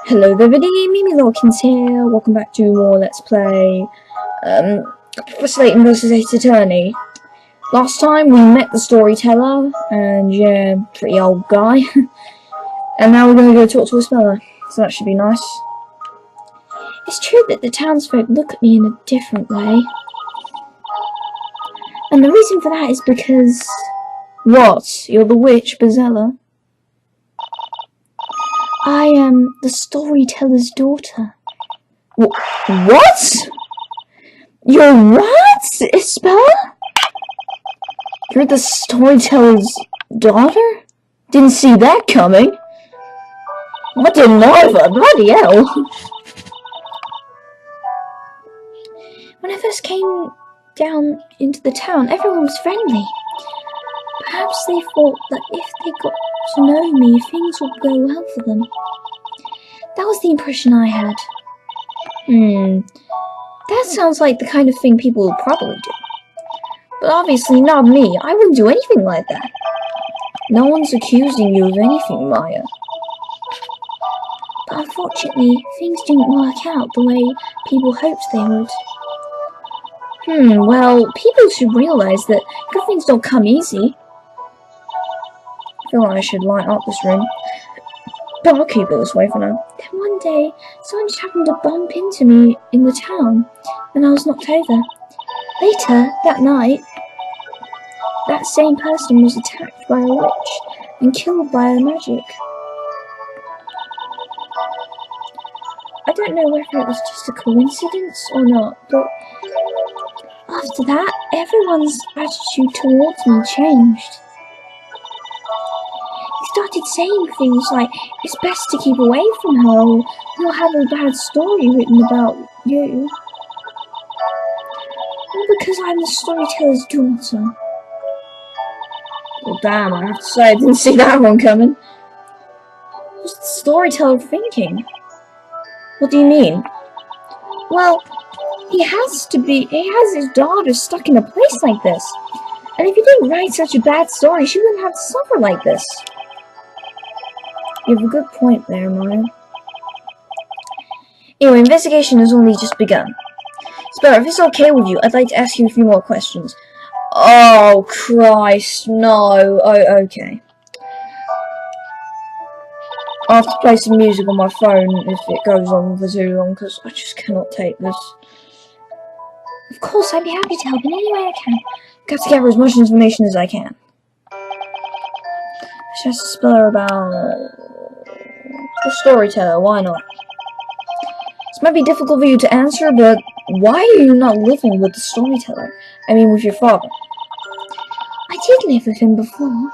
Hello there, Mimi Lawkins here. Welcome back to more Let's Play Professor Layton versus Ace Attorney. Last time we met the storyteller, and yeah, pretty old guy. And now we're going to go talk to Espella, so that should be nice. It's true that the townsfolk look at me in a different way. And the reason for that is because... What? You're the witch, Espella? I am the storyteller's daughter. What? You're what, Espella? You're the storyteller's daughter? Didn't see that coming. I didn't either, bloody hell. When I first came down into the town, everyone was friendly. Perhaps they thought that if they got to know me, things would go well for them. That was the impression I had. That sounds like the kind of thing people would probably do. But obviously not me. I wouldn't do anything like that. No one's accusing you of anything, Maya. But unfortunately, things didn't work out the way people hoped they would. Well, people should realize that good things don't come easy. I feel like I should light up this room. But I'll keep it this way for now. Then one day, someone just happened to bump into me in the town, and I was knocked over. Later, that night, that same person was attacked by a witch and killed by her magic. I don't know whether it was just a coincidence or not, but after that, everyone's attitude towards me changed. He started saying things like, it's best to keep away from her, or you'll have a bad story written about you. All because I'm the storyteller's daughter. Well, damn, I have to say, I didn't see that one coming. What's the storyteller thinking? What do you mean? Well, he has his daughter stuck in a place like this. And if he didn't write such a bad story, she wouldn't have to suffer like this. You have a good point there, Maya. Anyway, investigation has only just begun. Espella, if it's okay with you, I'd like to ask you a few more questions. Oh, Christ, no. Oh, okay. I'll have to play some music on my phone if it goes on for too long, because I just cannot take this. Of course, I'd be happy to help in any way I can. I've got to gather as much information as I can. I should ask Espella about the storyteller, why not? This might be difficult for you to answer, but why are you not living with the storyteller? I mean, with your father. I did live with him before.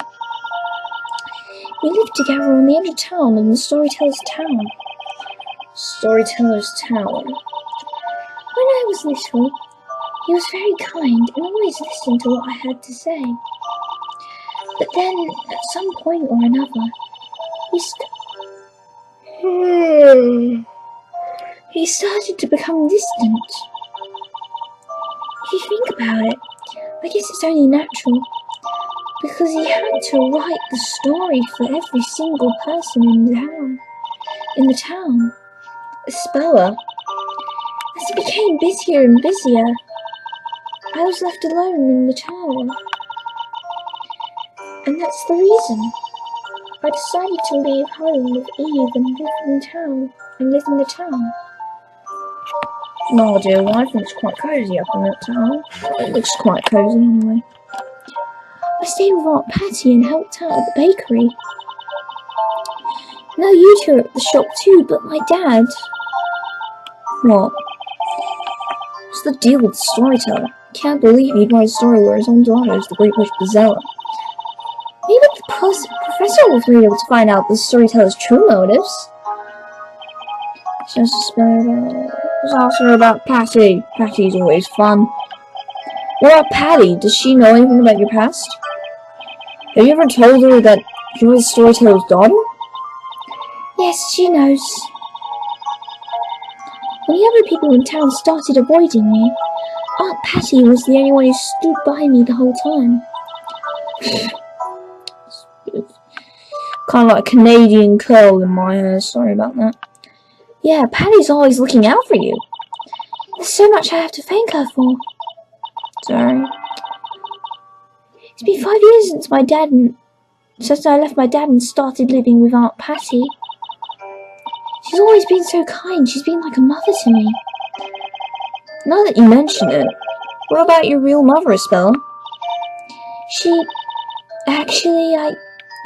We lived together on the edge of town in the storyteller's tower. Storyteller's tower. When I was little, he was very kind and always listened to what I had to say. But then, at some point or another, he started to become distant. If you think about it, I guess it's only natural, because he had to write the story for every single person in the town. Espella. As it became busier and busier, I was left alone in the tower. And that's the reason I decided to leave home with Eve and live in the town. No idea why, I think it's quite cozy up in that town. It looks quite cozy anyway. I stayed with Aunt Patty and helped out at the bakery. Now you two are at the shop too, but my dad... What? What's the deal with the storyteller? I can't believe he'd write a story where his own daughter is the great witch Espella. Maybe the professor will be able to find out the storyteller's true motives. Just ask her about Patty. Patty's always fun. What about Patty? Does she know anything about your past? Have you ever told her that you're the storyteller's daughter? Yes, she knows. When the other people in town started avoiding me, Aunt Patty was the only one who stood by me the whole time. Kind of like a Canadian curl in my hair, sorry about that. Yeah, Patty's always looking out for you. There's so much I have to thank her for. Sorry. It's been 5 years since I left my dad and started living with Aunt Patty. She's always been so kind. She's been like a mother to me. Now that you mention it, what about your real mother, Espella? Actually, I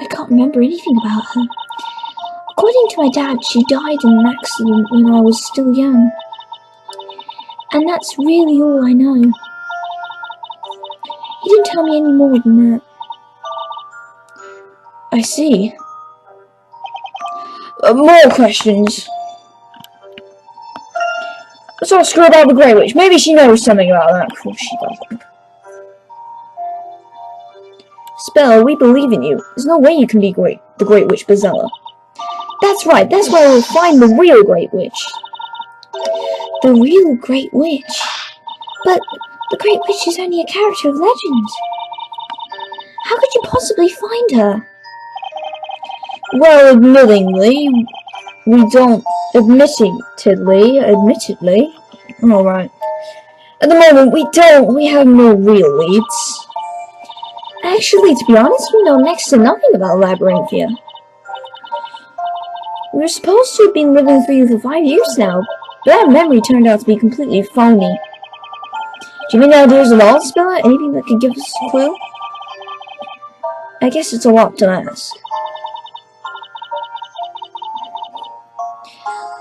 can't remember anything about her. According to my dad, she died in an accident when I was still young. And that's really all I know. He didn't tell me any more than that. I see. More questions. Let's ask her about the Grey Witch. Maybe she knows something about that. Of course she doesn't. Espella, we believe in you. There's no way you can be the Great Witch Espella. That's right. That's where we'll find the real Great Witch. The real Great Witch? But the Great Witch is only a character of legend. How could you possibly find her? Well, admittedly, we don't. Admittedly. Alright. At the moment, we have no real leads. Actually, to be honest, we know next to nothing about Labyrinthia. We were supposed to have been living with you for 5 years now, but that memory turned out to be completely phony. Do you have any ideas at all, Espella? Anything that could give us a clue? I guess it's a lot to ask.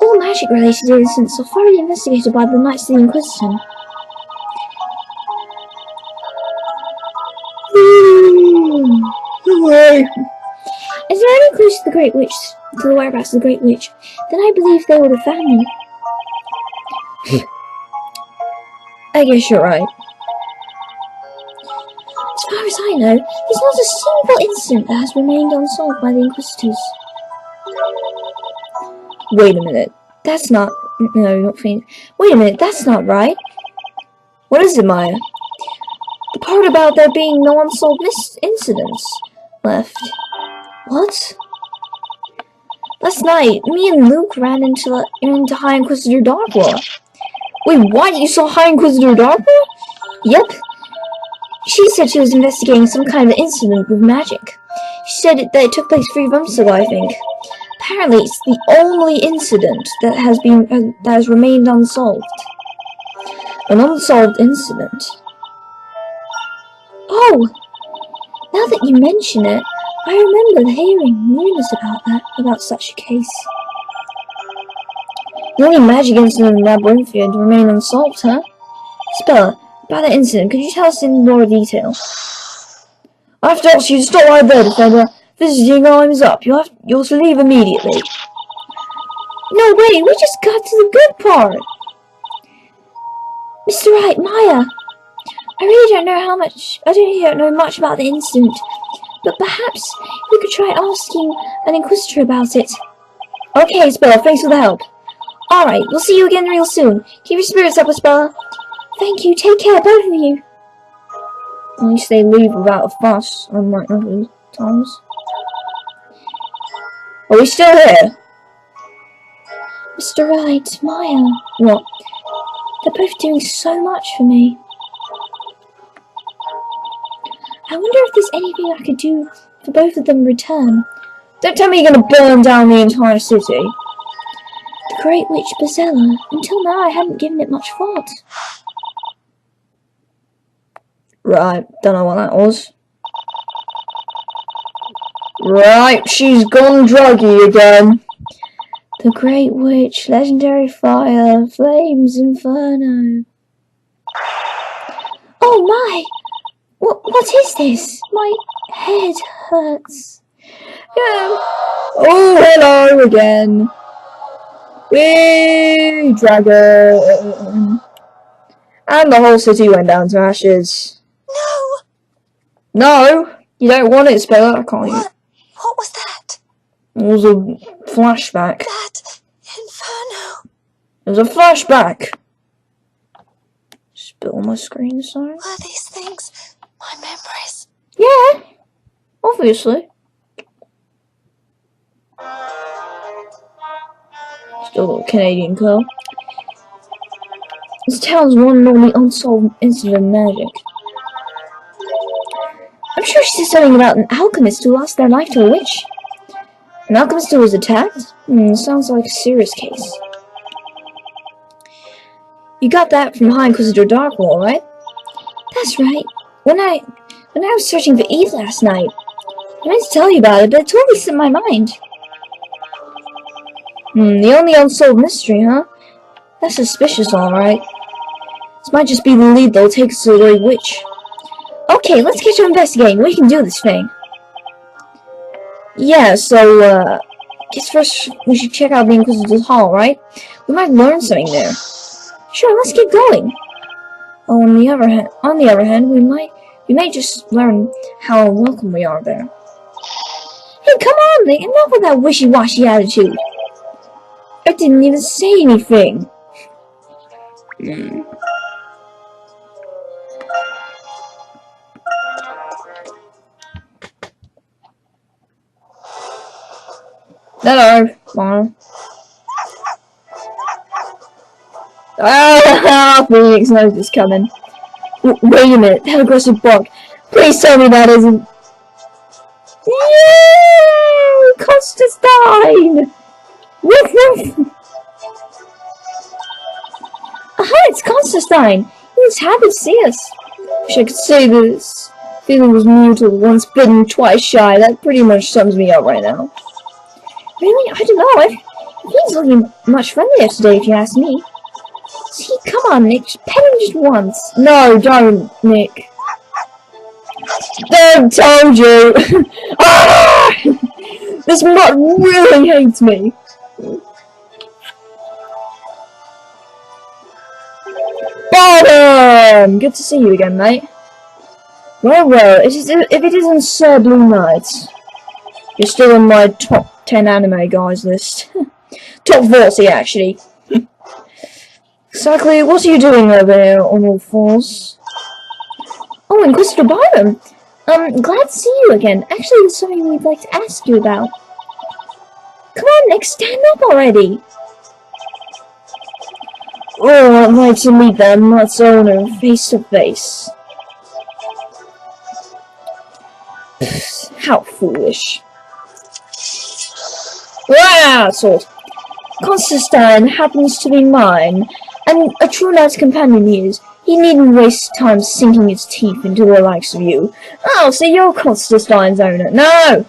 All magic-related incidents are thoroughly investigated by the Knights of the Inquisition. Is there any clues to the whereabouts of the Great Witch? Then I believe they would have found them. I guess you're right. As far as I know, there's not a single incident that has remained unsolved by the Inquisitors. Wait a minute. That's not... No, not Fiend. Wait a minute, that's not right. What is it, Maya? The part about there being no unsolved incidents left. What? Last night, me and Luke ran into High Inquisitor Darkwa. Wait, what? You saw High Inquisitor Darkwa? Yep. She said she was investigating some kind of incident with magic. She said that it took place 3 months ago, I think. Apparently, it's the only incident that has remained unsolved. An unsolved incident. Oh! Now that you mention it, I remember hearing rumors about such a case. The only magic incident in Labyrinthia to remain unsolved, huh? Espella, about that incident, could you tell us in more detail? I have to ask you to stop right there, Defender. Visiting time is up. You're to leave immediately. No, wait, we just got to the good part. Mr. Wright, Maya. I really don't know much about the incident, but perhaps we could try asking an Inquisitor about it. Okay, Espella, thanks for the help. Alright, we'll see you again real soon. Keep your spirits up, Espella. Thank you, take care, both of you. At least they leave without a fuss, unlike other times. Are we still here? Mr. Wright, Maya. What? They're both doing so much for me. I wonder if there's anything I could do for both of them in return. Don't tell me you're going to burn down the entire city. The Great Witch Espella. Until now I hadn't given it much thought. Right, don't know what that was. Right, she's gone druggy again. The Great Witch, Legendary Fire, Flames, Inferno. Oh my! What is this? My head hurts. Yeah. Oh, hello again. Whee! Dragon. And the whole city went down to ashes. No! No! You don't want it, Espella. I can't. What was that? It was a flashback. That inferno. It was a flashback. Spill my screen, sorry. Were these things my memories? Yeah, obviously. the little Canadian girl. This town's one and only unsolved incident of magic. I'm sure she said something about an alchemist who lost their life to a witch. An alchemist who was attacked? Sounds like a serious case. You got that from High Inquisitor Darkwall, right? That's right. When I was searching for Eve last night, I meant to tell you about it, but it totally slipped my mind. The only unsolved mystery, huh? That's suspicious, alright. This might just be the lead that'll take us to the Great Witch. Okay, let's get to investigating. We can do this thing. Yeah, so, guess first we should check out the Inquisitor's Hall, right? We might learn something there. Sure, let's keep going. On the other hand, we might just learn how welcome we are there. Hey, come on, Nick, enough with that wishy-washy attitude. I didn't even say anything. Hello, Mom. Ah, Phoenix knows it's coming. Wait a minute, that aggressive bark. Please tell me that isn't... Yay! Constantine! Woof woof! Aha, it's Constantine! He's happy to see us. Wish I could say this feeling was mutual, once bitten, twice shy. That pretty much sums me up right now. Really? I don't know. He's looking much friendlier today, if you ask me. See, come on, Nick. Just pet him just once. No, don't, Nick. There, told you. Ah! This mutt really hates me. Bottom! Good to see you again, mate. Well, if it isn't Sir Blue Knight, you're still in my top 10 anime guys list. Top 40, actually. Exactly, what are you doing over here on all fours? Oh, Inquisitor Barnum! Glad to see you again. Actually, there's something we'd like to ask you about. Come on, Nick, stand up already! Oh, I'd like to meet that mutt's owner face to face. How foolish. Wow, sword. Constantine happens to be mine, and a true knight's companion he is. He needn't waste time sinking his teeth into the likes of you. Oh, so you're Constantine's owner. No!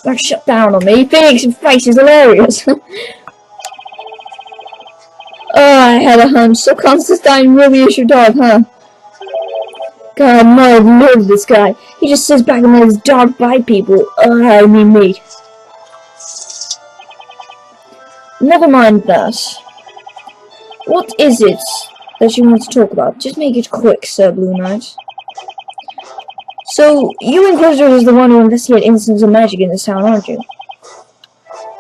Don't shut down on me. Phoenix's face is hilarious. Oh, I had a hunch. So Constantine really is your dog, huh? God, I might have murdered this guy. He just sits back and lets his dog bite people. I mean me. Never mind that. What is it that you want to talk about? Just make it quick, Sir Blue Knight. So, you Inquisitor is the one who investigated incidents of magic in this town, aren't you?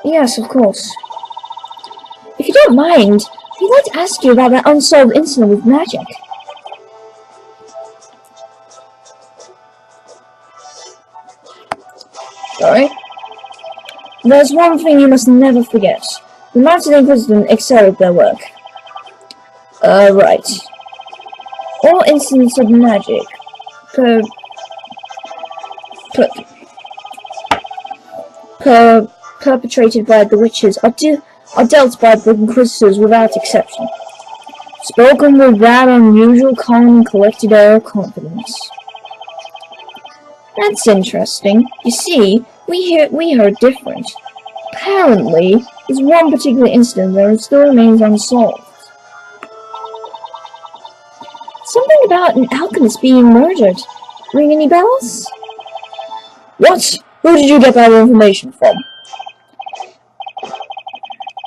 Yes, of course. If you don't mind, I'd like to ask you about that unsolved incident with magic. Sorry? There's one thing you must never forget. The Knights of the Inquisition excel at their work. Right. All incidents of magic perpetrated by the witches are dealt by the Inquisitors without exception. Spoken with that unusual, calm, and collected air of confidence. That's interesting. You see, we heard different. Apparently, there's one particular incident that still remains unsolved. Something about an alchemist being murdered. Ring any bells? What? Who did you get that information from?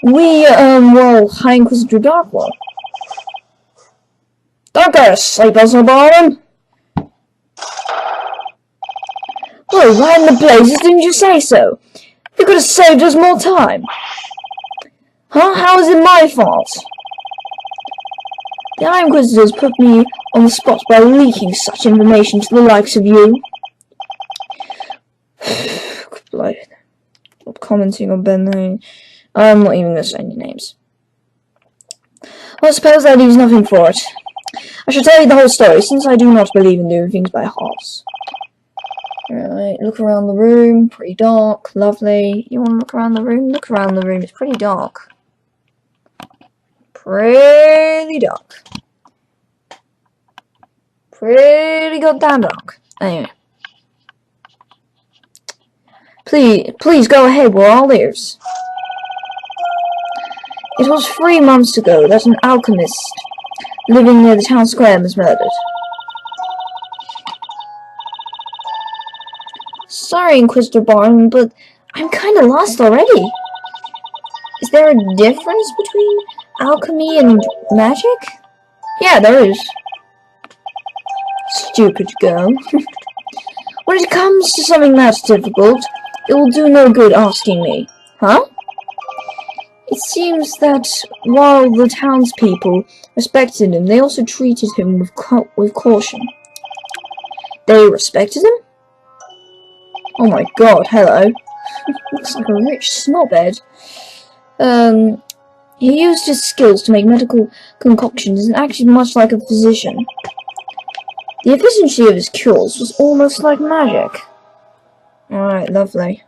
Well, High Inquisitor Darkwall. Don't go to sleep, Osborne! Well, why in the blazes didn't you say so? You could have saved us more time. Huh? How is it my fault? The High Inquisitors put me on the spot by leaking such information to the likes of you. Stop commenting on Ben. I'm not even gonna say any names. Well, I suppose that leaves nothing for it. I shall tell you the whole story, since I do not believe in doing things by halves. Alright, look around the room. Pretty dark. Lovely. You want to look around the room? Look around the room. It's pretty dark. Pretty dark. Pretty goddamn dark. Anyway. Please go ahead, we're all ears. It was 3 months ago that an alchemist living near the town square was murdered. Sorry, Inquisitor Barnum, but I'm kinda lost already. Is there a difference between alchemy and magic? Yeah, there is. Stupid girl. When it comes to something that's difficult, it will do no good asking me. Huh? It seems that while the townspeople respected him, they also treated him with caution. They respected him? Oh my god, hello. Looks like a rich snobhead. He used his skills to make medical concoctions and acted much like a physician. The efficiency of his cures was almost like magic. Alright, lovely.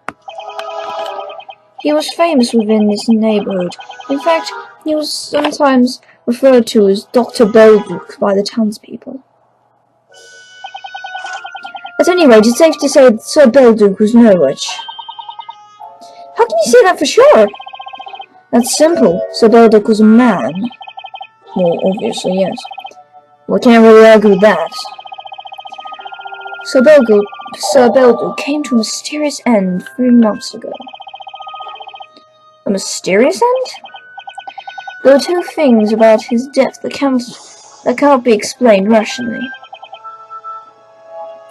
He was famous within this neighborhood. In fact, he was sometimes referred to as Dr. Belduke by the townspeople. At any rate, it's safe to say that Sir Belduke was no witch. How can you say that for sure? That's simple. Sir Belduke was a man. Well, obviously, yes. Well, I can't really argue with that. Sir Belduke came to a mysterious end 3 months ago. A mysterious end? There are 2 things about his death that cannot be explained rationally.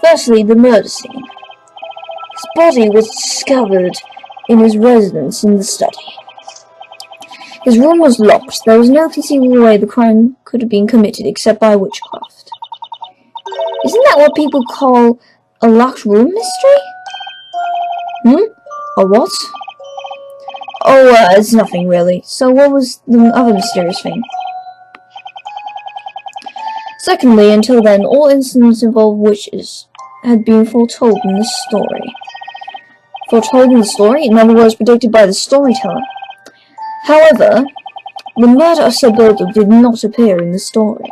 Firstly, the murder scene. His body was discovered in his residence in the study. His room was locked. There was no conceivable way the crime could have been committed except by witchcraft. Isn't that what people call a locked room mystery? A what? Oh, it's nothing really. So what was the other mysterious thing? Secondly, until then, all incidents involving witches had been foretold in the story. Foretold in the story? In other words, predicted by the storyteller. However, the murder of Sir Belduke did not appear in the story.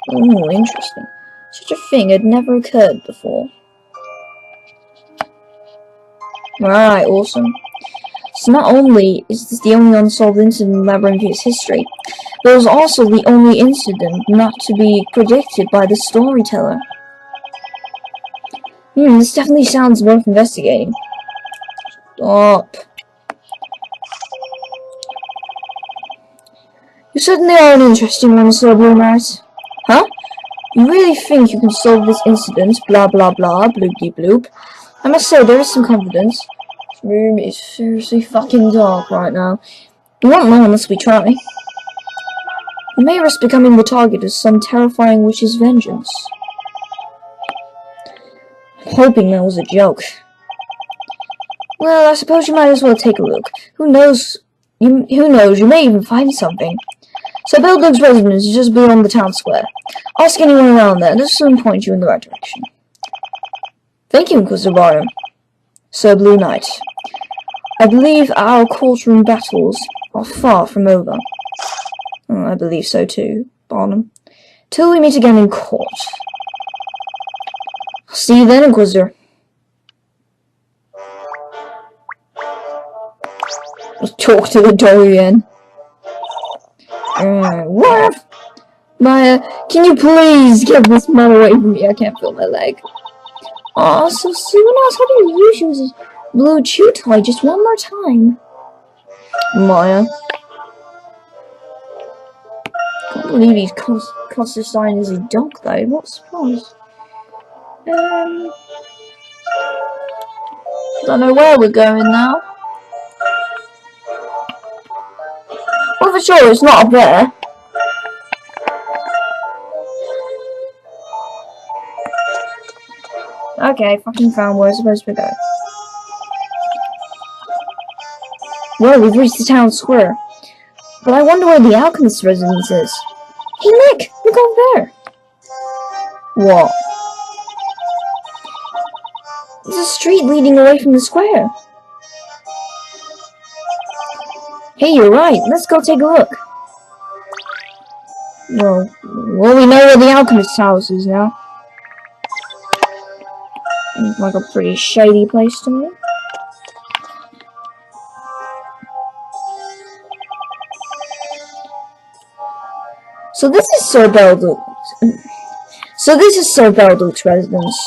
Oh, interesting. Such a thing had never occurred before. Right, awesome. So not only is this the only unsolved incident in Labyrinth's history, but it was also the only incident not to be predicted by the storyteller. This definitely sounds worth investigating. Stop. You certainly are an interesting one, Sir Blue Knight. Huh? You really think you can solve this incident? Blah blah blah, bloopy bloop. I must say, there is some confidence. This room is seriously fucking dark right now. We won't know unless we try. You may risk becoming the target of some terrifying witch's vengeance. I'm hoping that was a joke. Well, I suppose you might as well take a look. Who knows? You may even find something. So Belduke's residence is just beyond the town square. Ask anyone around there, they'll soon point you in the right direction. Thank you, Inquisitor Barnum. Sir Blue Knight. I believe our courtroom battles are far from over. Oh, I believe so too, Barnum. Till we meet again in court. I'll see you then, Inquisitor. Let's talk to the door again. What? Maya, can you please get this man away from me? I can't feel my leg. Aw, so soon? I was hoping you use his blue chew toy just one more time. Maya. Can't believe he's cuts his sign as a dog though. What a surprise. Don't know where we're going now. Well, for sure, it's not up there. Okay, fucking found where we're supposed to go. Well, we've reached the town square. But I wonder where the alchemist's residence is. Hey, Nick! Look over there! What? There's a street leading away from the square. Hey, you're right. Let's go take a look. Well, we know where the alchemist's house is now. Seems like a pretty shady place to me. So this is Sir Belduc's residence.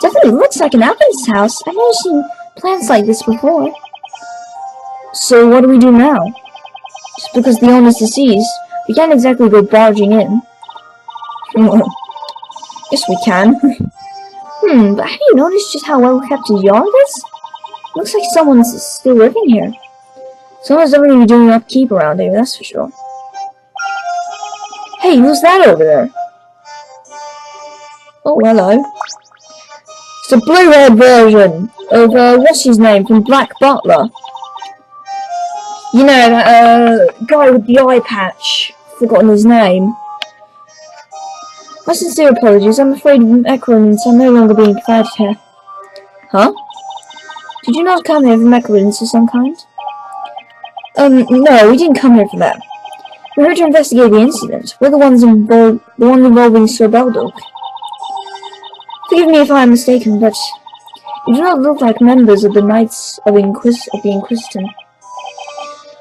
Definitely looks like an alchemist's house. I've never seen plants like this before. So what do we do now? Just because the owner's deceased, we can't exactly go barging in. Yes, we can. But have you noticed just how well kept his yard is? Looks like someone's still living here. Someone's definitely doing upkeep around here, that's for sure. Hey, who's that over there? Oh, hello. It's a blue-haired version of, what's his name, from Black Butler. You know, that, guy with the eye patch. Forgotten his name. My sincere apologies, I'm afraid macarons are no longer being provided here. Huh? Did you not come here for macarons of some kind? No, we didn't come here for that. We're here to investigate the incident. We're the ones involving Sir Belduc. Forgive me if I am mistaken, but you do not look like members of the Knights of the Inquisition.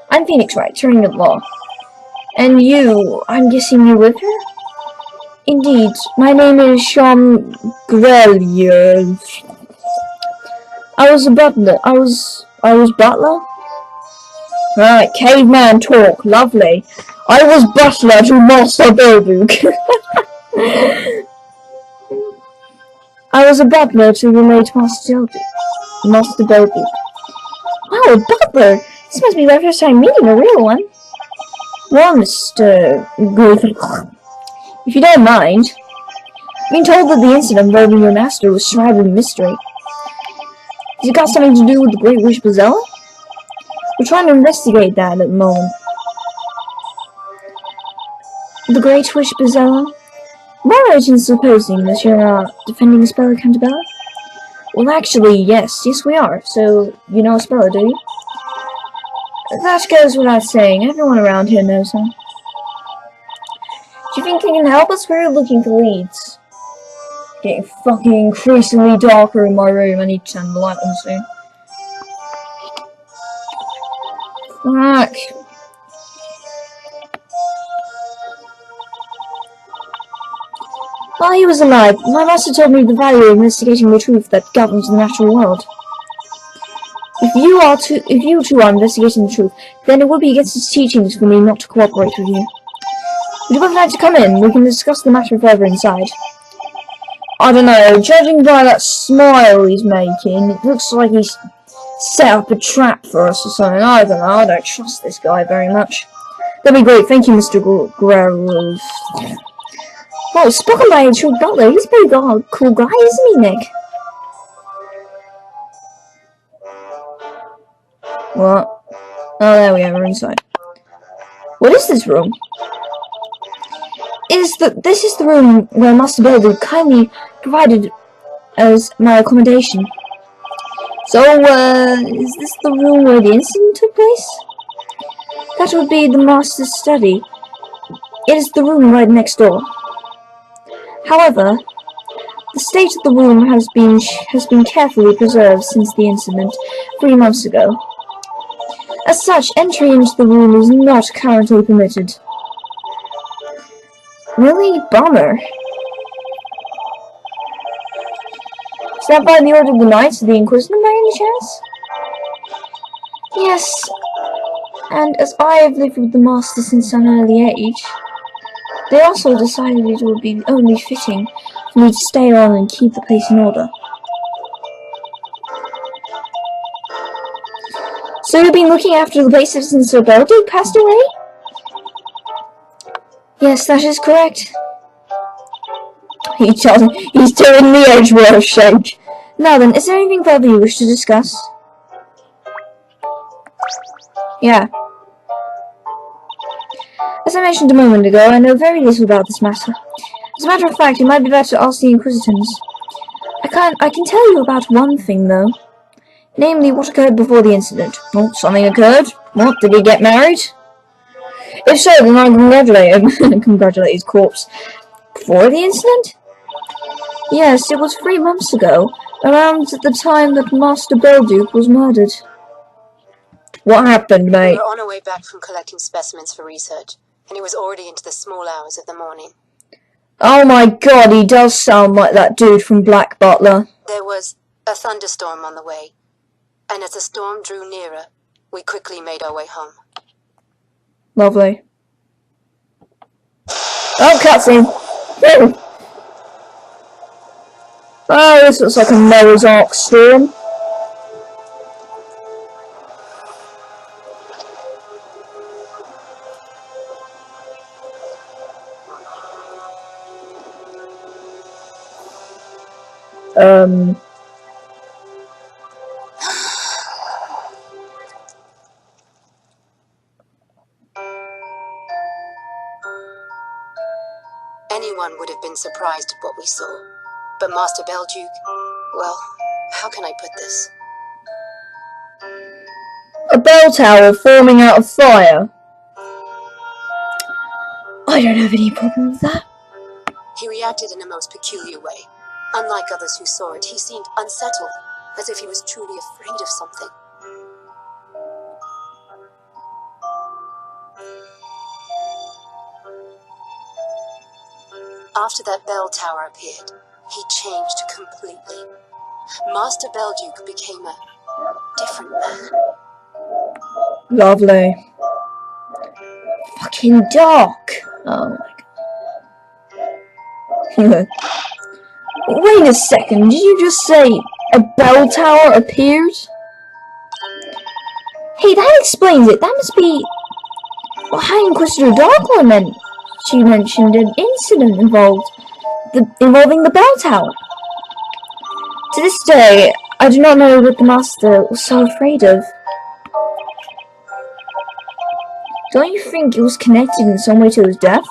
I'm Phoenix Wright, attorney at law. And you, I'm guessing you live here? Indeed, my name is Sean Grelier. I was a butler. I was butler? Right, caveman talk, lovely. I was butler to Master Belduc. I was a butler to the late Master Belduc. Wow, a butler! This must be my first time meeting a real one. Well, Mr. Goethe, if you don't mind, I've been told that the incident involving your master was shrouded in mystery. Has it got something to do with the Great Witch Espella? We're trying to investigate that at the moment. The Great Witch Espella? Am I right in supposing that you're defending Espella Cantabella? Well, actually, yes we are. So, you know Espella, do you? That goes without saying. Everyone around here knows her. Do you think you can help us? We're looking for leads. Getting fucking increasingly darker in my room. I need to turn the light on soon. Fuck. While he was alive, my master told me the value of investigating the truth that governs the natural world. If you two are investigating the truth, then it would be against his teachings for me not to cooperate with you. Would you both like to come in? We can discuss the matter further inside. I don't know, judging by that smile he's making, it looks like he's set up a trap for us or something. I don't know, I don't trust this guy very much. That'd be great, thank you, Mr. Grove. Oh, spoken by a true butler, he's a pretty cool guy, isn't he, Nick? What? Oh, there we are, we're inside. What is this room? This is the room where Master Belduc kindly provided as my accommodation. So, is this the room where the incident took place? That would be the Master's study. It is the room right next door. However, the state of the room has been carefully preserved since the incident 3 months ago. As such, entry into the room is not currently permitted. Really? Bummer. Is that by the order of the Knights of the Inquisition by any chance? Yes, and as I have lived with the Master since an early age, they also decided it would be only fitting for me to stay on and keep the place in order. So you've been looking after the place since Sir Belduc passed away? Yes, that is correct. He's telling the Edgeworth shake. Now then, is there anything further you wish to discuss? Yeah. As I mentioned a moment ago, I know very little about this matter. As a matter of fact, it might be better to ask the Inquisitors. I can tell you about one thing, though. Namely, what occurred before the incident. Oh, something occurred? What, did he get married? If so, then I congratulate him. Congratulate his corpse. Before the incident? Yes, it was 3 months ago, around the time that Master Belduke was murdered. What happened, mate? We were on our way back from collecting specimens for research, and it was already into the small hours of the morning. Oh my god, he does sound like that dude from Black Butler. There was a thunderstorm on the way, and as the storm drew nearer, we quickly made our way home. Lovely. Oh, cutscene. Oh, this looks like a Noah's Ark storm. Anyone would have been surprised at what we saw. But Master Belduke, well, how can I put this? A bell tower forming out of fire. I don't have any problem with that. He reacted in a most peculiar way. Unlike others who saw it, he seemed unsettled, as if he was truly afraid of something. After that bell tower appeared, he changed completely. Master Belduke became a different man. Lovely. Fucking dark. Oh my god. Wait a second, did you just say a bell tower appeared? Hey, that explains it. That must be what High Inquisitor Darkler meant. She mentioned an incident involving the bell tower. To this day, I do not know what the Master was so afraid of. Don't you think it was connected in some way to his death?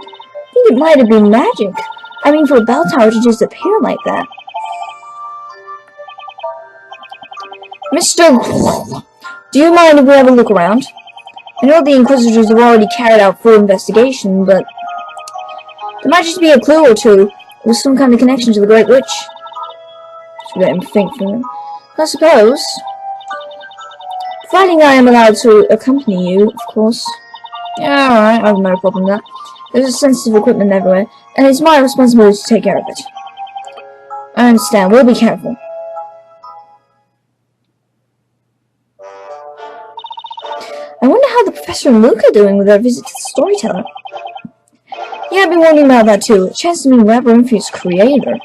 I think it might have been magic. I mean, for a bell tower to just appear like that. Mr. Do you mind if we have a look around? I know the Inquisitors have already carried out full investigation, but there might just be a clue or two with some kind of connection to the Great Witch. Just let him think for a minute. I suppose. Providing I am allowed to accompany you, of course. Yeah, alright, I have no problem with that. There's sensitive equipment everywhere, and it's my responsibility to take care of it. I understand, we'll be careful. I wonder how the Professor and Luke are doing with their visit to the storyteller. Yeah, I've been wondering about that too. A chance to meet Labyrinth's creator.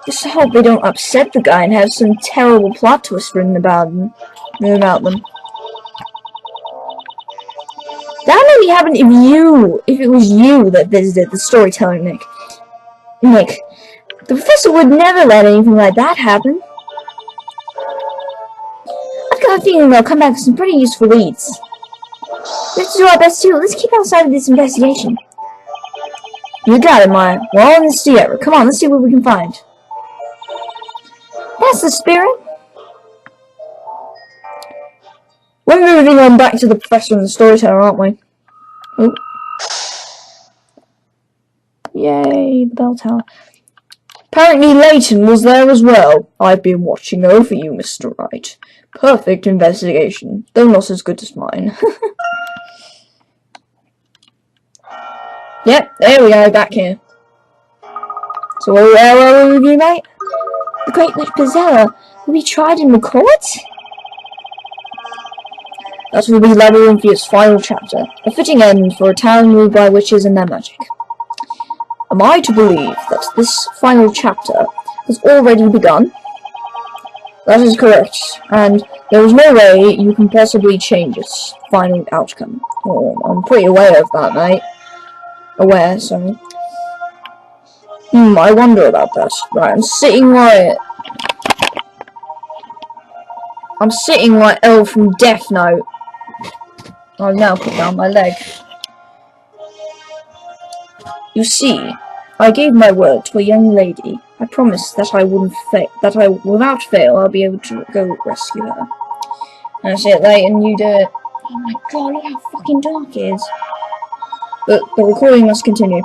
Just hope they don't upset the guy and have some terrible plot twist written about them. That maybe happened if it was you that visited the storyteller, Nick. The Professor would never let anything like that happen. I've got a feeling they'll come back with some pretty useful leads. We have to do our best too. Let's keep outside of this investigation. You got it, Maya. We're all in this together. Come on, let's see what we can find. That's the spirit. We're moving on back to the Professor and the storyteller, aren't we? Oh. Yay, the bell tower. Apparently Layton was there as well. I've been watching over you, Mr. Wright. Perfect investigation, though not as good as mine. Yep, there we go, back here. So where were we with you, mate? The Great Witch Espella will be tried in the court? That will be Labyrinth's final chapter, a fitting end for a town ruled by witches and their magic. Am I to believe that this final chapter has already begun? That is correct, and there is no way you can possibly change its final outcome. Oh, I'm pretty aware of that, mate. Sorry. I wonder about that. Right, I'm sitting right. I'm sitting like L from Death Note. I'll now put down my leg. You see, I gave my word to a young lady. I promised that I wouldn't fail. Without fail, I'll be able to go rescue her. That's it, Layton. You do it. Oh my god! Look how fucking dark it is. But the recording must continue.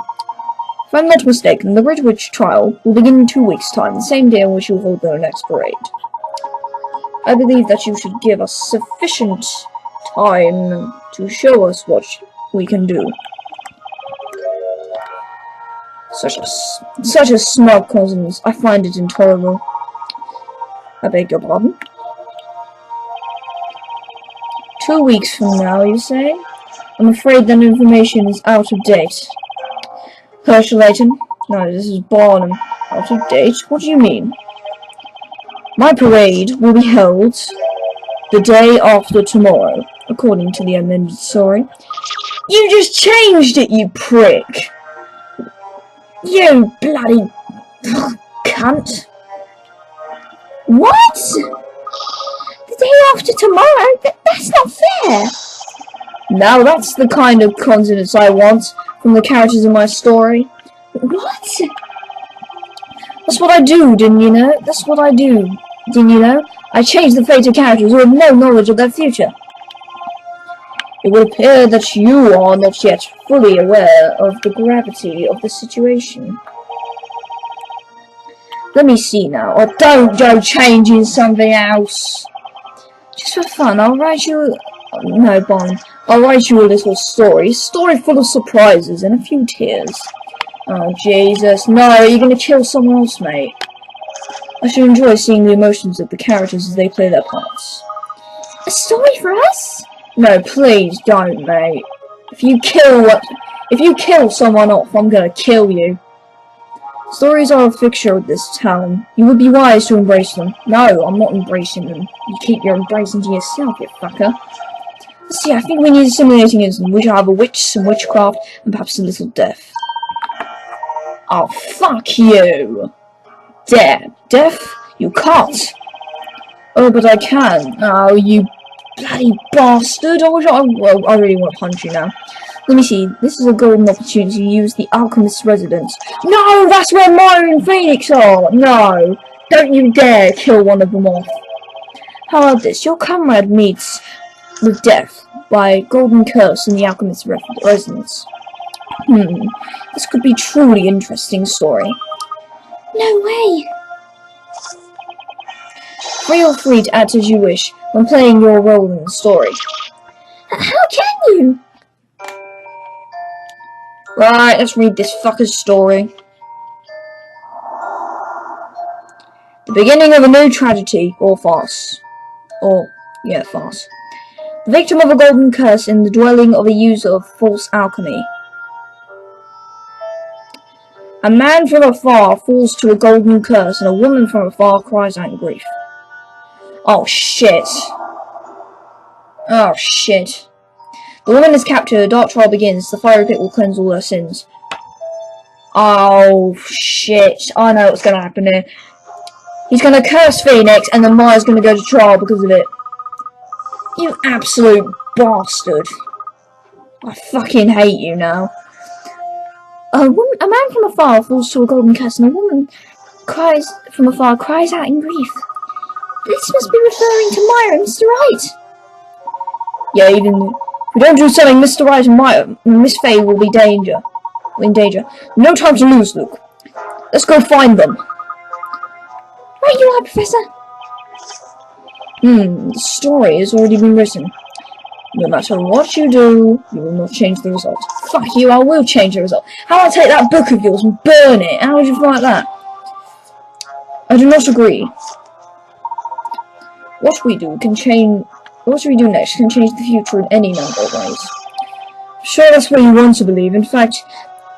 If I'm not mistaken, the Ridgewood trial will begin in 2 weeks' time, the same day on which you will hold the next parade. I believe that you should give us sufficient time to show us what we can do. Such a smug consonance. I find it intolerable. I beg your pardon? 2 weeks from now, you say? I'm afraid that information is out of date. Herschel Layton? No, this is Barnum. Out of date? What do you mean? My parade will be held the day after tomorrow, according to the amended story. You just changed it, you prick! You bloody cunt! What? The day after tomorrow? That's not fair! Now that's the kind of consonants I want from the characters in my story. What? That's what I do, didn't you know? That's what I do, didn't you know? I change the fate of characters who have no knowledge of their future. It would appear that you are not yet fully aware of the gravity of the situation. Let me see now. Or don't go changing something else. Just for fun, I'll write you... No, Bon. I'll write you a little story. A story full of surprises and a few tears. Oh, Jesus. No, you're gonna kill someone else, mate. I should enjoy seeing the emotions of the characters as they play their parts. A story for us? No, please don't, mate. If you kill someone off, I'm gonna kill you. Stories are a fixture of this town. You would be wise to embrace them. No, I'm not embracing them. You keep your embracing to yourself, you fucker. See, I think we need a simulating incident. We shall have a witch, some witchcraft, and perhaps a little death. Oh, fuck you! Death? You can't! Oh, but I can. Oh, you bloody bastard! I really want to punch you now. Let me see. This is a golden opportunity to use the alchemist's residence. No, that's where Myra and Phoenix are! No! Don't you dare kill one of them off. How about this? Your comrade meets with death by golden curse in the alchemist's residence. This could be a truly interesting story. No way! Feel free to act as you wish when playing your role in the story. How can you? Right, let's read this fucker's story. The beginning of a new tragedy, or farce. Farce. The victim of a golden curse in the dwelling of a user of false alchemy. A man from afar falls to a golden curse, and a woman from afar cries out in grief. Oh shit. Oh shit. The woman is captured, a dark trial begins, the fiery pit will cleanse all her sins. Oh shit. I know what's gonna happen here. He's gonna curse Phoenix, and then Maya's gonna go to trial because of it. You absolute bastard. I fucking hate you now. A man from afar falls to a golden curse, and a woman from afar cries out in grief. This must be referring to Myra and Mr. Right. Yeah, even if we don't do something, Mr. Right and Miss Faye will be in danger. No time to lose, Luke. Let's go find them. Right you are, Professor. The story has already been written. No matter what you do, you will not change the result. Fuck you, I will change the result. How about I take that book of yours and burn it? How would you like that? I do not agree. What we do next can change the future in any number of ways. Sure, that's what you want to believe. In fact,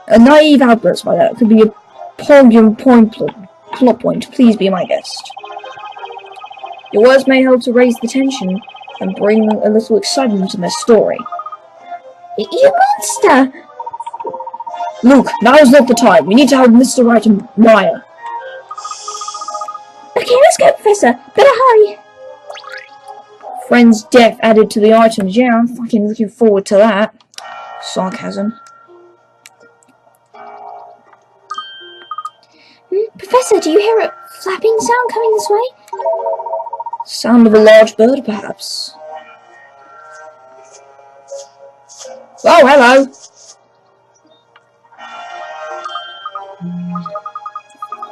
a naive outburst like that could be a plot point. Please be my guest. Your words may help to raise the tension and bring a little excitement to their story. You monster! Luke, now is not the time. We need to help Mr. Right and Maya. Okay, let's go, Professor. Better hurry. Friend's death added to the items. Yeah, I'm fucking looking forward to that. Sarcasm. Professor, do you hear a flapping sound coming this way? Sound of a large bird, perhaps. Oh, hello.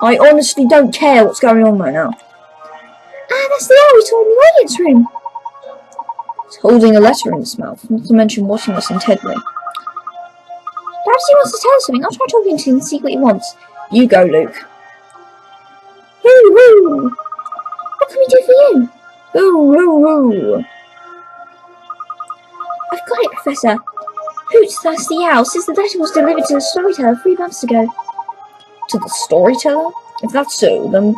I honestly don't care what's going on right now. Ah, that's the owl we saw in the audience room. He's holding a letter in his mouth, not to mention watching us intently. Perhaps he wants to tell us something. I'll try talking to him and see what he wants. You go, Luke. Hoo hoo! What can we do for you? Hoo hoo hoo! I've got it, Professor. Hoot, that's the owl, says the letter was delivered to the storyteller 3 months ago. To the storyteller? If that's so, then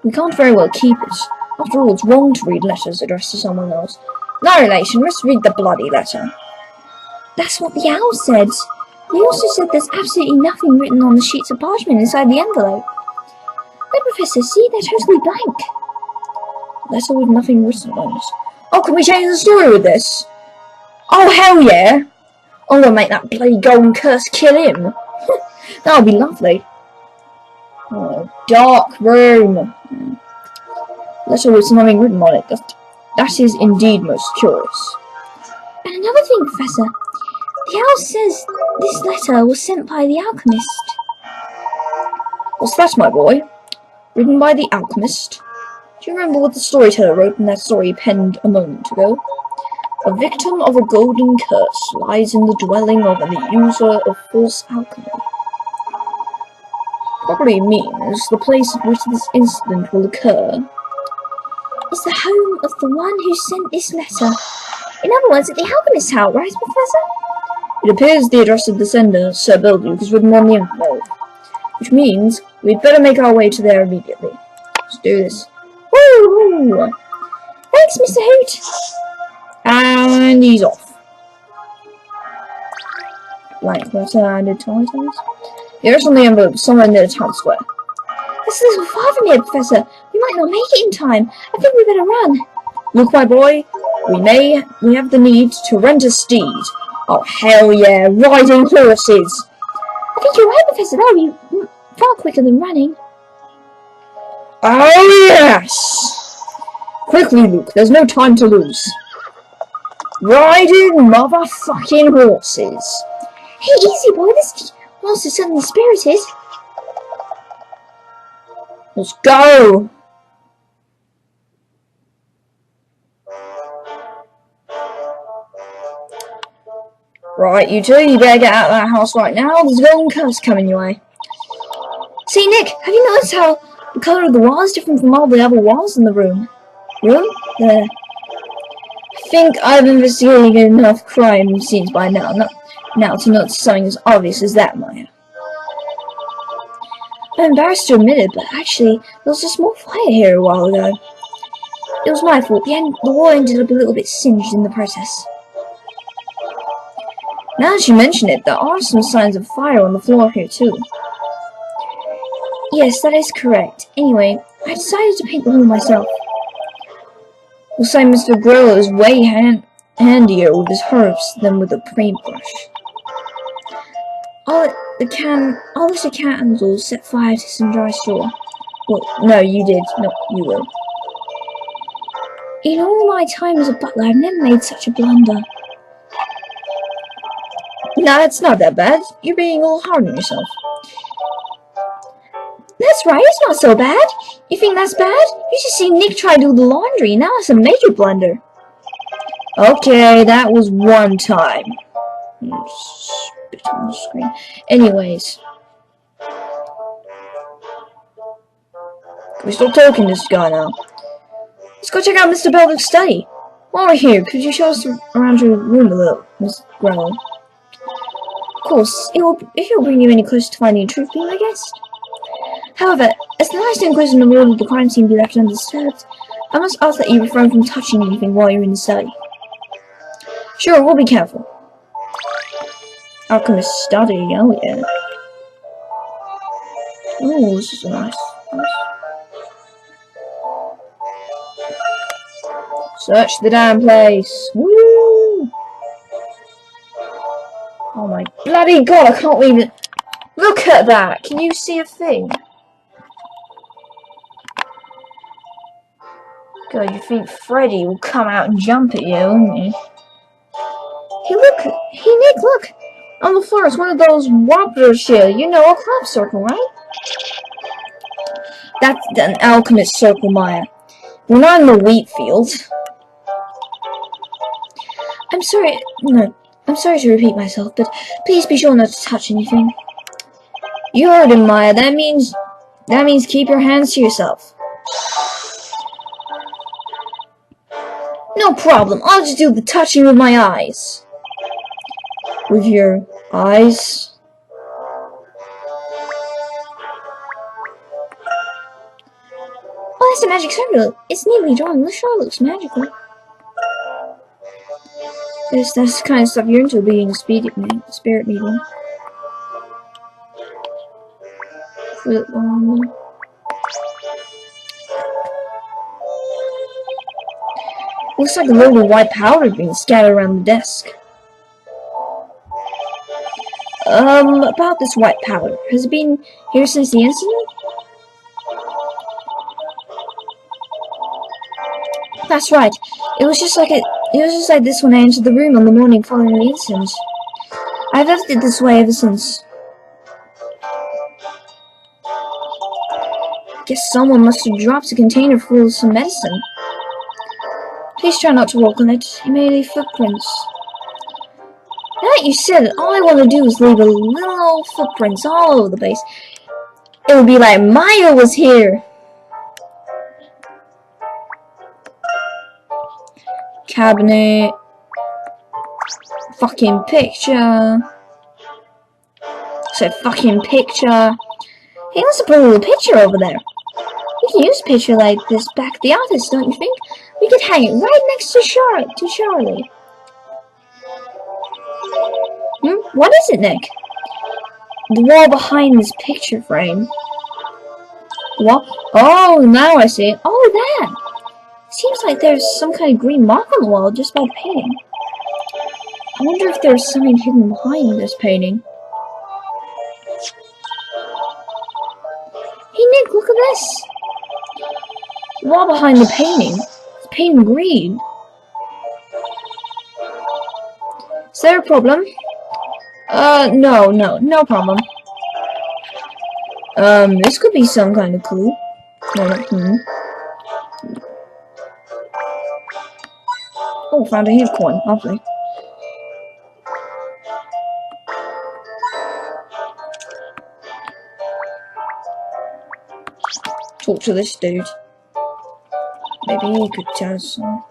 we can't very well keep it. After all, it's wrong to read letters addressed to someone else. No, Layton, let's read the bloody letter. That's what the owl said. He also said there's absolutely nothing written on the sheets of parchment inside the envelope. No, Professor, see, they're totally blank. Letter with nothing written on it. Oh, can we change the story with this? Oh, hell yeah! I'm gonna make that bloody golden curse kill him. That would be lovely. Oh, dark room. Letter with nothing written on it. That is indeed most curious. And another thing, Professor. The owl says this letter was sent by the alchemist. What's that, my boy? Written by the alchemist? Do you remember what the storyteller wrote in that story penned a moment ago? A victim of a golden curse lies in the dwelling of the user of false alchemy. Probably means the place at which this incident will occur is the home of the one who sent this letter. In other words, at the alchemist's house, right, Professor? It appears the address of the sender, Sir Belduke, is written on the envelope, which means we'd better make our way to there immediately. Let's do this. Woo! Thanks, Mr. Hoot! And he's off. Blank letter added to items. The address on the envelope is somewhere near the town square. That's a little far from here, Professor. We might not make it in time. I think we better run. Look, my boy, we have the need to rent a steed. Oh, hell yeah, riding horses! I think you're right, Professor. That would be far quicker than running. Oh, yes! Quickly, Luke, there's no time to lose. Riding motherfucking horses. Hey, easy, boy. This horse is suddenly spirited. Let's go! Right, you two, you better get out of that house right now. There's a golden curse coming your way. See, Nick, have you noticed how the colour of the wall is different from all the other walls in the room? Room? There. I think I've investigated enough crime scenes by now to notice something as obvious as that, Maya. I'm embarrassed to admit it, but actually, there was a small fire here a while ago. It was my fault. The wall ended up a little bit singed in the process. Now that you mention it, there are some signs of fire on the floor here too. Yes, that is correct. Anyway, I decided to paint the room myself. We'll say Mr. Grill is way handier with his herbs than with a paintbrush. I'll let the candles set fire to some dry straw. Well, no, you did. No, you will. In all my time as a butler, I've never made such a blunder. No, it's not that bad. You're being all hard on yourself. That's right, it's not so bad. You think that's bad? You should see Nick try to do the laundry. Now it's a major blunder. Okay, that was one time. Spit on the screen. Anyways. Can we stop talking to this guy now? Let's go check out Mr. Belduke's study. While we're here, could you show us around your room a little, Miss Grell? Of course, if it'll bring you any closer to finding a truth being, I guess. However, as the last inquisition ordered the crime scene be left undisturbed, I must ask that you refrain from touching anything while you're in the study. Sure, we'll be careful. Alchemist study, oh yeah. Oh, this is nice. Search the damn place. Woo! Oh my bloody god, I can't even... Look at that! Can you see a thing? God, you think Freddy will come out and jump at you, wouldn't he? Hey, look! Hey, Nick, look! On the floor is one of those whoppers here. You know, a crop circle, right? That's an alchemist circle, Maya. We're not in the wheat field. I'm sorry... No. I'm sorry to repeat myself, but please be sure not to touch anything. You heard him, Maya. That means keep your hands to yourself. No problem. I'll just do the touching with my eyes. With your eyes? Oh, that's a magic circle. It's neatly drawn. The sure looks magical. That's the kind of stuff you're into, being a spirit medium. Flip on. Looks like a load of white powder being scattered around the desk. About this white powder. Has it been here since the incident? That's right. It was just like this when I entered the room on the morning following the incident. I've left it this way ever since. Guess someone must have dropped a container full of some medicine. Please try not to walk on it. You may leave footprints. Now that you said it, all I want to do is leave a little old footprints all over the place. It would be like Maya was here. Cabinet. Fucking picture. So fucking picture. Hey, let's put a little picture over there. We can use a picture like this back at the office, don't you think? We could hang it right next to Charlie. What is it, Nick? The wall behind this picture frame. What? Oh, now I see. Oh, that! Seems like there's some kind of green mark on the wall just by the painting. I wonder if there's something hidden behind this painting. Hey, Nick, look at this! The wall behind the painting. It's painted green. Is there a problem? No problem. This could be some kind of clue. Oh, found a hand coin, lovely. Talk to this dude. Maybe he could tell us something.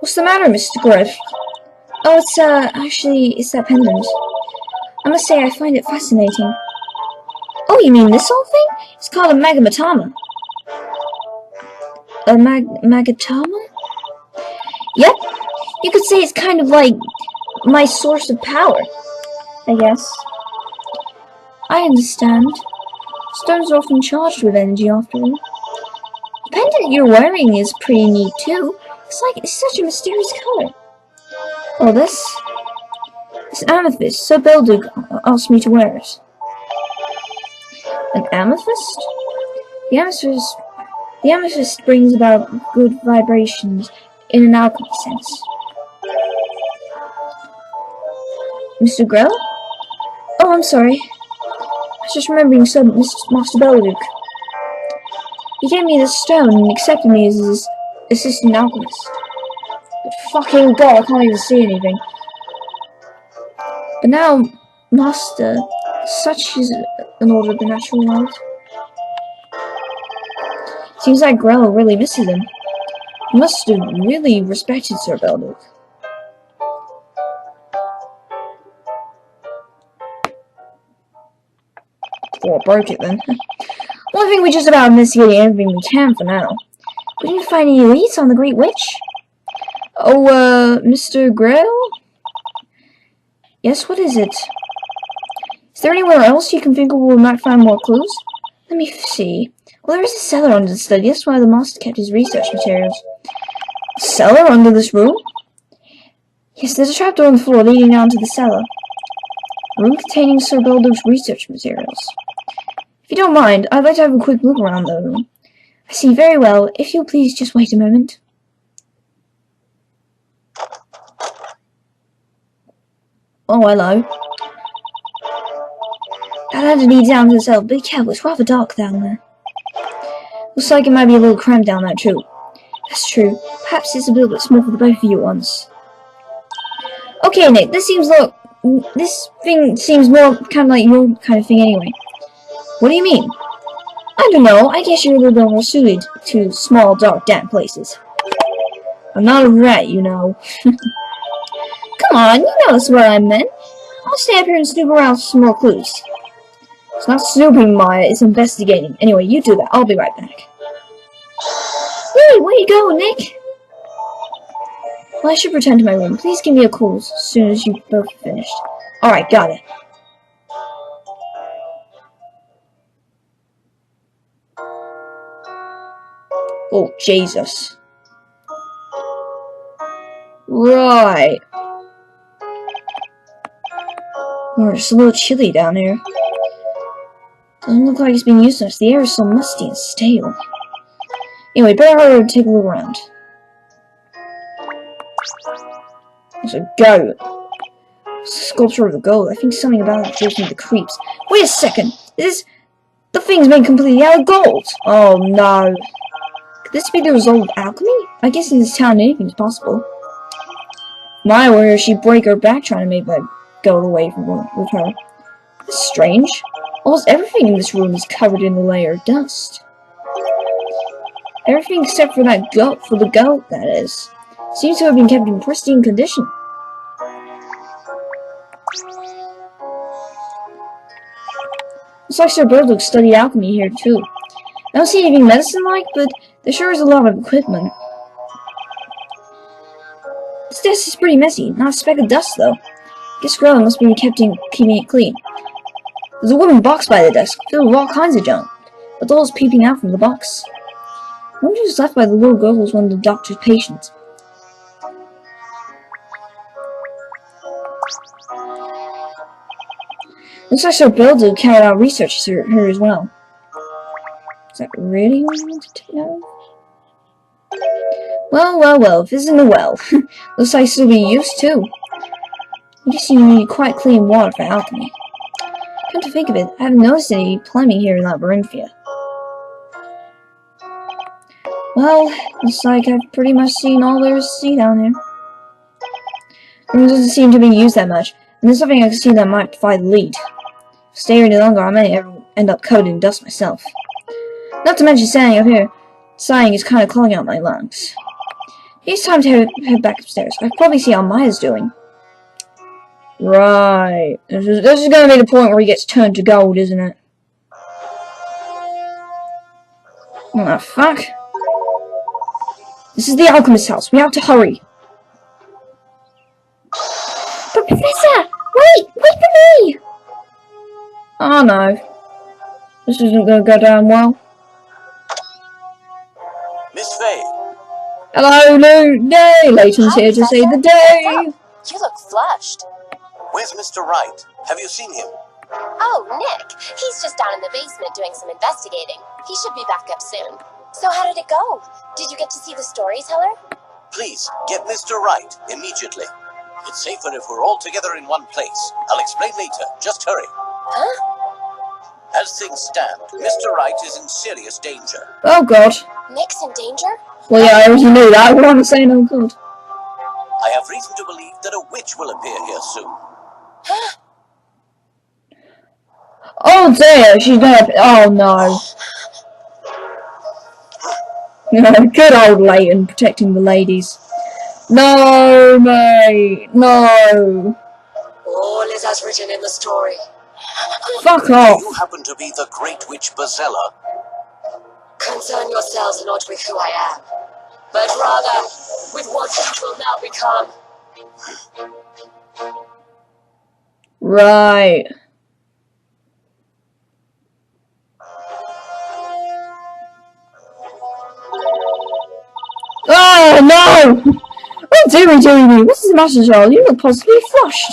What's the matter, Mr. Griff? Oh, it's that pendant. I must say I find it fascinating. Oh, you mean this old thing? It's called a magamatama. A magatama? Yep. You could say it's kind of like my source of power, I guess. I understand. Stones are often charged with energy after all. The pendant you're wearing is pretty neat too. It's such a mysterious color. Oh, this amethyst. So Belduke asked me to wear it. An amethyst? The amethyst brings about good vibrations in an alchemy sense. Mr. Grell? Oh, I'm sorry. I was just remembering Master Belduke. He gave me this stone and accepted me as his assistant alchemist. But fucking god, I can't even see anything. But now, Master, such is an order of the natural world. Seems like Grell really misses him. He must have really respected Sir Belduke. Or broke it then. Well, I think we just about investigated everything we can for now. We didn't find any leads on the Great Witch. Oh, Mr. Grell? Yes, what is it? Is there anywhere else you can think of where we might find more clues? Let me see. Well, there is a cellar under the study. That's why the master kept his research materials. A cellar under this room? Yes, there's a trapdoor on the floor leading down to the cellar. A room containing Sir Beldog's research materials. If you don't mind, I'd like to have a quick look around the room. I see very well. If you'll please just wait a moment. Oh, hello. That ladder leads down to the cellar. Be careful, it's rather dark down there. Looks like it might be a little cramped down there too. That's true. Perhaps it's a little bit small for the both of you at once. Okay, Nick, this thing seems more kind of like your kind of thing anyway. What do you mean? I don't know, I guess you're a little bit more suited to small, dark, damp places. I'm not a rat, you know. Come on, you know that's what I meant. I'll stay up here and snoop around for some more clues. It's not snooping, Maya, it's investigating. Anyway, you do that, I'll be right back. Hey, where you going, Nick? Well, I should return to my room. Please give me a call as soon as you both are finished. Alright, got it. Oh, Jesus. Right. We're just a little chilly down here. Doesn't look like it's been used much. The air is so musty and stale. Anyway, better hurry to take a look around. There's a goat. It's a sculpture of a goat. I think something about it gives me the creeps. Wait a second! The thing's made completely out of gold! Oh no. Could this be the result of alchemy? I guess in this town anything's possible. My word, she'd break her back trying to make that goat away from with her. That's strange. Almost everything in this room is covered in a layer of dust. Everything except for that goat, for the goat, that is. Seems to have been kept in pristine condition. Looks like Sir Beldog studied alchemy here too. I don't see anything medicine-like, but there sure is a lot of equipment. This desk is pretty messy, not a speck of dust though. Guess Grella must be keeping it clean. There's a wooden box by the desk, filled with all kinds of junk. A doll's peeping out from the box. I wonder who's left by the little girl who was one of the doctor's patients. Looks like Sir Beldog carried out research to her as well. Is that really what you wanted to know? Well, if this isn't a well. Looks like she'll be used too. You just need quite clean water for alchemy. Come to think of it, I haven't noticed any plumbing here in Labyrinthia. Well, looks like I've pretty much seen all there is to see down here. It doesn't seem to be used that much, and there's nothing I can see that might provide the lead. If I stay here any longer, I may end up covered in dust myself. Not to mention standing up here, sighing is kind of clogging out my lungs. It's time to head back upstairs. I can probably see how Maya's doing. Right. This is going to be the point where he gets turned to gold, isn't it? What the fuck? This is the alchemist's house. We have to hurry. But Professor! Wait for me! Oh no. This isn't going to go down well. Miss Faye. Hello, Layton's here to say the day. You look flushed. Where's Mr. Wright? Have you seen him? Oh, Nick. He's just down in the basement doing some investigating. He should be back up soon. So how did it go? Did you get to see the storyteller? Please, get Mr. Wright immediately. It's safer if we're all together in one place. I'll explain later. Just hurry. Huh? As things stand, Mr. Wright is in serious danger. Oh god. Nick's in danger? Well, yeah, I already knew that. What am I saying? Oh god. I have reason to believe that a witch will appear here soon. Huh? Oh dear, she's gonna. Oh no. Good old Layton protecting the ladies. No, mate. No. All is as written in the story. Fuck Do off. you happen to be the great witch Bazella? Concern yourselves not with who I am, but rather with what you will now become. Right. Oh no! Oh dearie me, what's the matter, child? You look possibly flushed.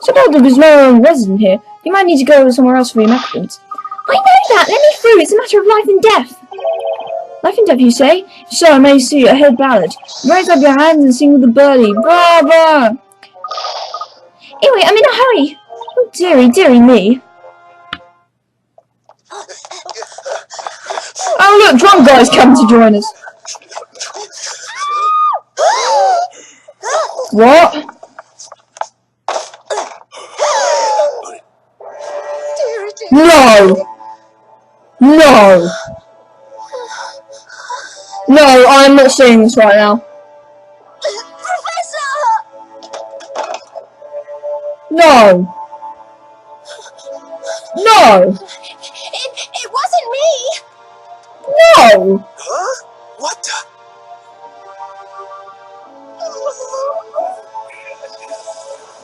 So Dog is no longer resident here. You might need to go somewhere else for your medicines. I know that! Let me through! It's a matter of life and death! Life and death, you say? So I may see a head ballad. Raise up your hands and sing with the birdie. Bravo! Anyway, I'm in a hurry. Oh dearie me. Oh look, drunk guys come to join us. What? No! No! No, I'm not seeing this right now. Professor! No! No! It wasn't me! No! Huh? What the?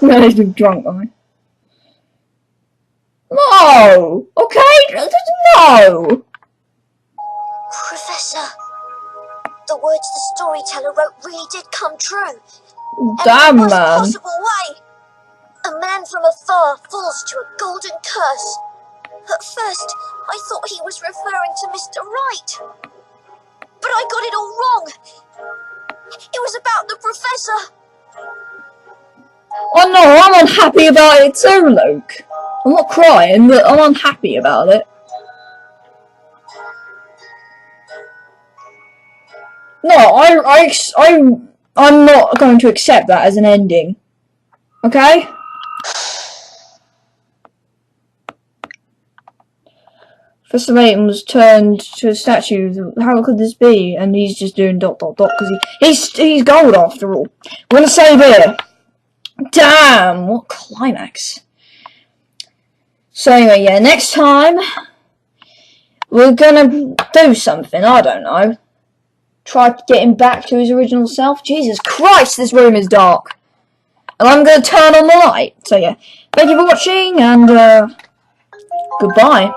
No, he's been drunk, guy. No! Okay? No! Professor, the words the storyteller wrote really did come true. Damn, in the worst man. possible way. A man from afar falls to a golden curse. At first, I thought he was referring to Mr. Right. But I got it all wrong. It was about the professor. Oh no, I'm unhappy about it too, Luke. I'm not crying, but I'm unhappy about it. No, I'm not going to accept that as an ending. Okay? Professor Layton was turned to a statue. How could this be? And he's just doing ... because he's gold after all. We're gonna save here. Damn, what climax. So anyway, yeah, next time we're gonna do something, I don't know. Try to get him back to his original self. Jesus Christ, this room is dark. And I'm gonna turn on the light. So yeah, thank you for watching and goodbye.